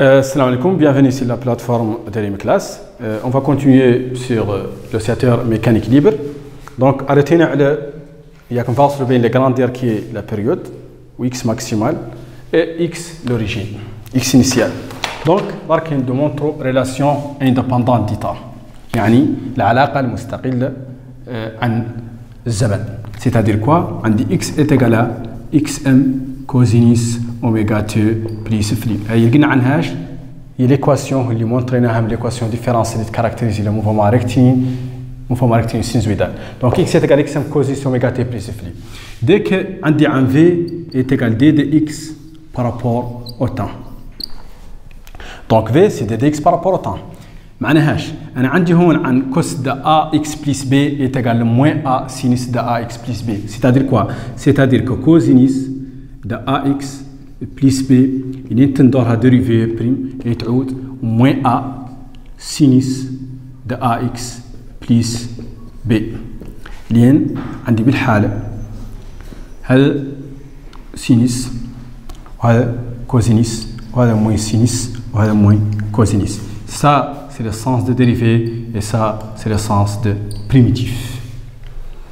Salam alaikum, bienvenue sur la plateforme d'Elimclass. On va continuer sur l'oscillateur mécanique libre. Donc, arrêtez-nous il y a qu'un fasse bien le grandir qui est la période, ou x maximal, et x l'origine, x initial. Donc, on démontre relation indépendante du temps. يعني العلاقة المستقلة عن الزمن. C'est-à-dire quoi? On dit x est égal à xm cosinus oméga t plus phi. هي قلنا عنهاش هي l'équation اللي montrيناها من l'équation différentielle qui caractérise le mouvement rectiligne sinusoïdal. Donc x est égal à xm cosinus oméga t plus phi. Dès que on dit un v est égal à d de x par rapport au temps. Donc v c'est d de x par rapport au temps. معناهاش انا عندي هون عن كوس د ا اكس بلس بي يتقال موان ا سينيس د ا اكس بلس بي c'est-à-dire quoi? C'est-à-dire que cosinus de ax plus b اللي ندورها ديريفي بريم يتعود موان ا سينيس د ax بلس b لين عندي بالحاله هذا سينيس وهذا كوزينيس وهذا موان سينيس وهذا موان كوزينيس. Ça c'est le sens de dérivé et ça c'est le sens de primitif.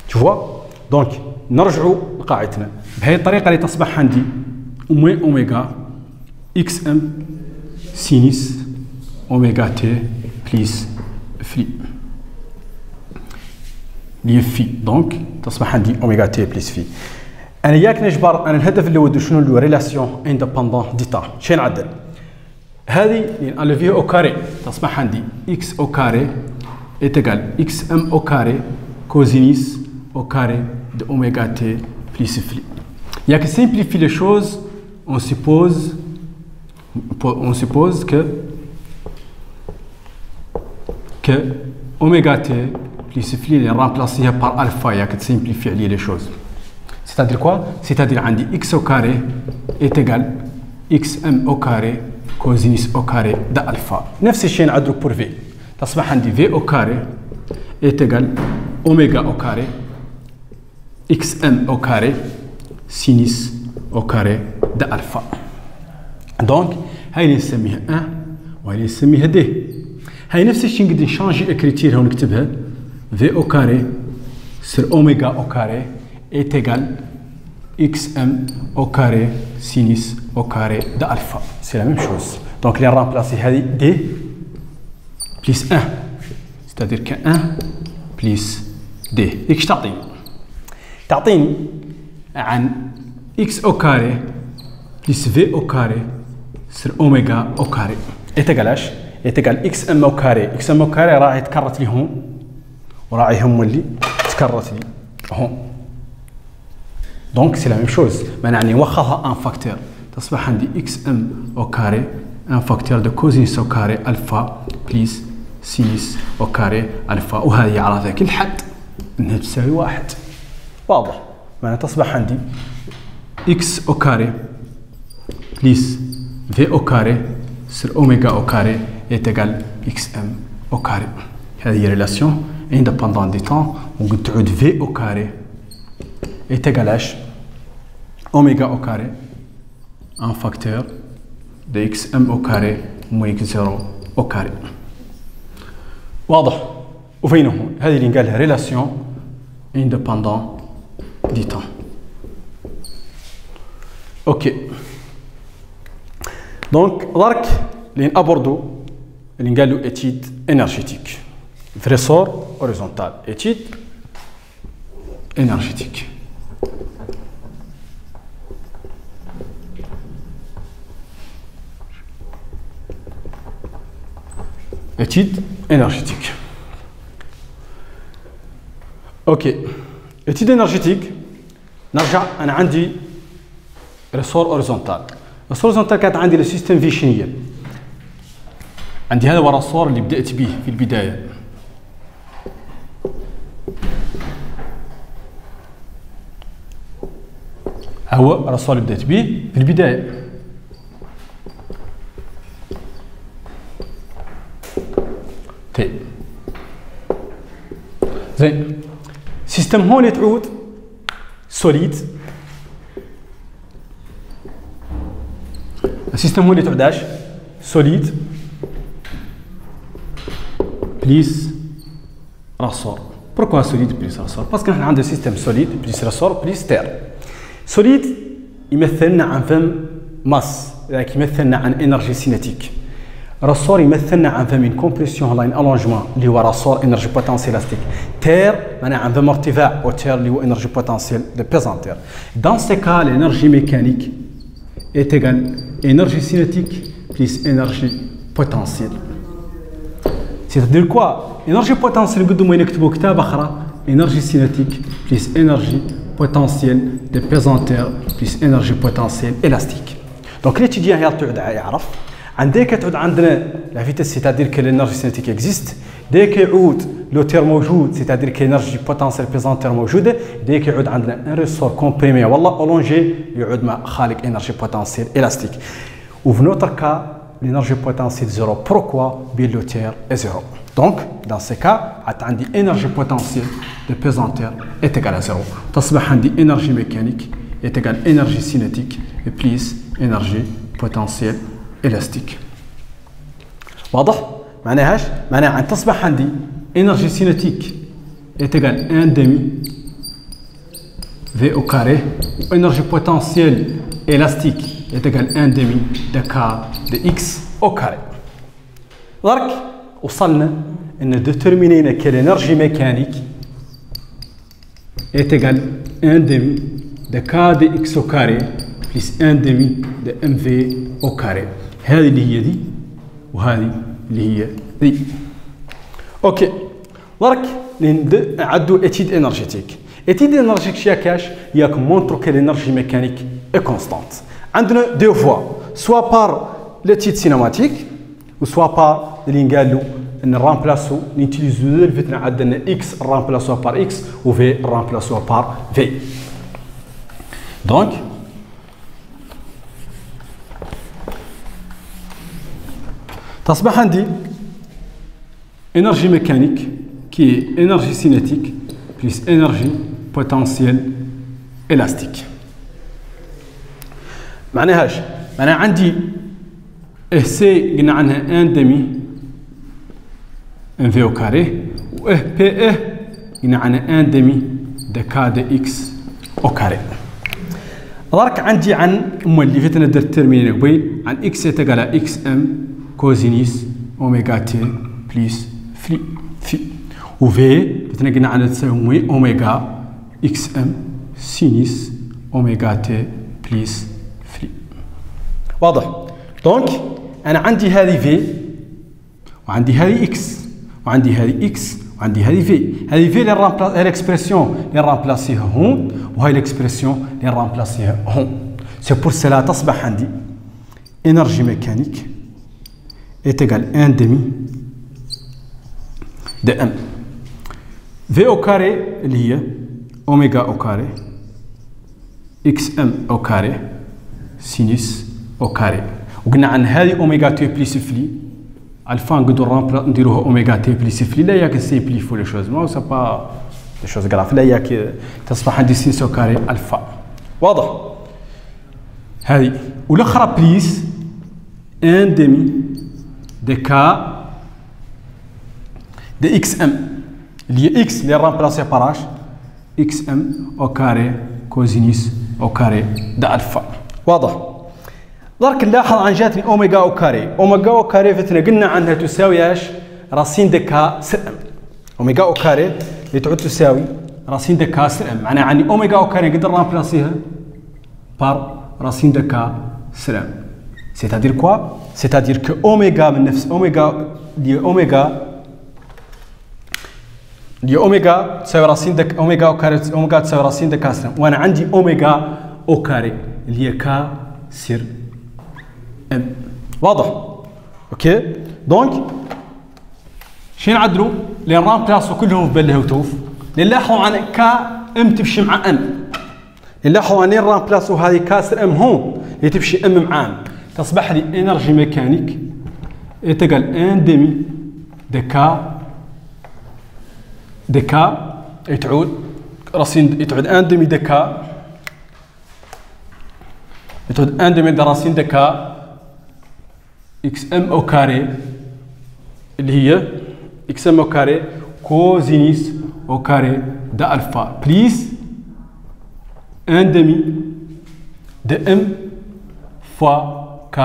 Tu vois? Donc نرجعوا لقاعدتنا بهي الطريقه اللي تصبح عندي موان اوميغا اكس ام سينيس اوميغا تي بلس في لي في. دونك تصبح عندي اوميغا تي بلس في. انا ياك نجبر انا الهدف اللي ودو شنو لو ريلاسيون اندبندون دي طون. شنو نعدل؟ هذه لان في او كاري تصبح عندي اكس او كاري ايتيغال اكس ام او كاري كوزينيس au carré de oméga t plus phi. Il y a que simplifier les choses, on suppose que oméga t plus phi est remplacé par alpha. Il y a que simplifier les choses. C'est-à-dire quoi? C'est-à-dire que x au carré est égal xm au carré cosinus au carré de alpha. نفس الشيء نعدله pour v. تصبح عندي v au carré est égal oméga au carré xm au carré sinus au carré de alpha. Donc هاي نسميها 1 وهاي نسميها d. هاي نفس الشيء نقدر نشانجي اكريتير هون نكتبها v au carré sur oméga au carré est égal xm au carré sinus au carré de alpha. C'est la même chose. Donc les remplacer هذه d plus 1. C'est-à-dire que 1 plus d. ايش تعطيني عن x au carré plus v au carré sur oméga au carré est égal xm au carré. xm au carré راح يتكرت لي هون وراح هم اللي تكرت لي هون. donc c'est la même chose. معنى نوخرها un facteur تصبح عندي xm au carré un facteur de cosinus au carré alpha plus sinus au carré alpha وهذه على ذاك الحد انها تساوي 1. واضح؟ معناها تصبح عندي x au carré plus v au carré sur oméga au carré est égal xm au carré. هذه هي relation indépendante du temps. وقد تعود v au carré est égal à oméga au carré un facteur de xm au carré moins x0 au carré. واضح؟ وفين هون؟ هذه اللي نقال لها relation indépendante du temps. Ok. Donc, درك اللي نابوردو اللي نقالو étude énergétique. Ressort horizontal. Étude énergétique. Étude énergétique. Ok. Étude énergétique. نرجع أنا عندي ريسور أوريزونتال. الريسور أوريزونتال كانت عندي السيستم فيشنية. عندي هذا هو الريسور اللي بدأت به في البداية. هو الريسور اللي بدأت به في البداية. تي. زين. سيستم هون تعود سوليد. السيستم هون تعود ايش؟ solide plus ressort. Pourquoi solide plus ressort? Parce qu'on a un système solide plus ressort plus terre. solide يمثلنا عن فهم ماس، لكن يمثلنا عن انرجي سينيتيك. راسور يمثلنا عن فهم كومبريسيون لاين الونجمون اللي هو راسور انرجي بوتنسيال لاستيك. تير معناها عن فهم ارتفاع، وتير اللي هو انرجي بوتنسيال دو بيزانتير. دون سي كا l'énergie mécanique est égale énergie cinétique plus énergie potentielle. C'est-à-dire quoi? énergie potentielle قدموا يكتبوا كتاب اخرى énergie cinétique plus énergie potentielle de pesanteur plus énergie potentielle élastique. Donc l'étudiant يعرف يعرف عندك تعود عندنا لا فيتيس c'est-à-dire que l'énergie cinétique existe. dès que يعود لو تير موجود c'est-à-dire que l'énergie potentielle pesanteur موجوده. dès que يعود عندنا un ressort comprimé والله allongé يعود مع خالق énergie potentielle élastique. Ou dans notre cas l'énergie potentielle zéro. Pourquoi? Bien le tiers est zéro. Donc dans ce cas عندي énergie potentielle de pesanteur est égale à zéro. تصبح عندي énergie mécanique est égale énergie cinétique et plus énergie potentielle élastique. واضح؟ معناهاش؟ معناها أن تصبح عندي énergie cinétique est égale 1 demi V au carré و énergie potentielle élastique est égale 1 demi de K de X au carré. درك وصلنا أن déterminer que l'énergie mécanique est égale 1 demi de K de X au carré plus 1 demi de MV au carré. هذه اللي هي دي وهذه اللي هي دي. اوكي درك نعدو étude énergétique. étude énergétique شياكاش ياك montre que l'énergie mécanique est constante. عندنا deux voies, soit par l'étude cinématique ou soit par اللي نقالوا ان نرامبلاسو نيتيليزو الفتنه عندنا x نرامبلاسوها par x و v نرامبلاسوها par v. donc تصبح عندي énergie mécanique qui est énergie cinétique plus énergie potentielle élastique. معناهاش؟ معناها عندي C قلنا عنها 1 demi v au carré و PE قلنا عنها 1 demi de K de X au carré. درك عندي عن اللي فيتنا درت الترمين قبيل عن X est égal à XM cosinus اوميغا تي بلس في و في مثلا قلنا عنها تساوي اوميغا اكس ام سينيس اوميغا تي بلس في. واضح؟ دونك انا عندي هذه في وعندي هذه اكس وعندي هذه اكس وعندي هذه في. هذه في هي الاكسبرسيون اللي نرامبلاسيها هون وهي الاكسبرسيون اللي نرامبلاسيها هون. سي بور سلا تصبح عندي انرجي ميكانيك est égal à 1 demi de M. V au carré اللي هي oméga au carré XM au carré sinus au carré. وقلنا عن هذه اوميغا تي بلس فلي الفا نقدروا نديروها اوميغا تي بلس فلي. لا ياك نسيمبليفو لي شوز ما سا با لي شوز غراف. لا ياك تصبح عندي سينس او كاري الفا. واضح؟ هذه والاخرى بليس 1 demi de K de XM اللي هي X اللي رامبلاسي باراش XM au carré cosinus au carré de alpha. واضح؟ درك نلاحظ عن جاتني اوميغا او كاري. اوميغا او كاري فتنا قلنا عنها تساوي اش؟ راسين دي كا سر ام. اوميغا او كاري اللي تعود تساوي راسين دي كا سر ام. معناها عندي اوميغا او كاري نقدر رامبلاسيها بار راسين دي كا سر ام. c'est-à-dire quoi? c'est-à-dire que اوميغا من نفس اوميغا دي اوميغا تساوي راسين دي اوميغا او كاري. اوميغا تساوي راسين دي كا سر ام وانا عندي اوميغا او كاري اللي هي كا سر ام. واضح؟ اوكي دونك شنو نعدلوا؟ اللي نرامبلاسو كلهم في بالله وتوف. نلاحظوا عن كا ام تمشي مع ام. نلاحظوا اني نرامبلاسو هذه كاسر ام هون اللي تمشي ام مع ام. تصبح لي انرجي ميكانيك تقل 1 ديمي دي كا يتعود راسين يتعود 1 ديمي دي كا يتعود 1 ديمي دي راسين دي كا xm au carré اللي هي xm au carré cosinus au carré de alpha plus 1 demi de m fois k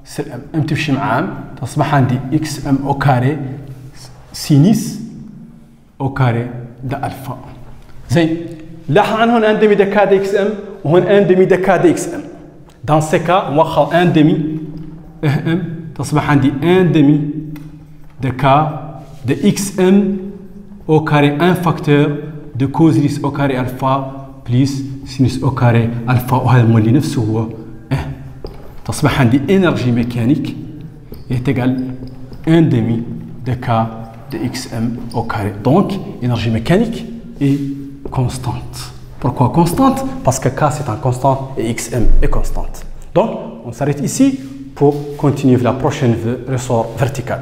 sur m. m تمشي مع m تصبح عندي xm au carré sinus au carré de alpha. زين لاحظ عن هون 1 demi de k de xm وهون 1 demi de k de xm. dans ce cas موخر 1 demi m تصبح عندي 1 demi de k de xm au carré 1 facteur de cosinus au carré alpha plus sinus au carré alpha وهذا مولي نفسه هو تصبح عندي énergie mécanique est égale 1 demi de k de xm au carré. Donc énergie mécanique est constante. Pourquoi constante? Parce que k c'est un constante et xm est constante. Donc on s'arrête ici pour continuer la prochaine ressort vertical.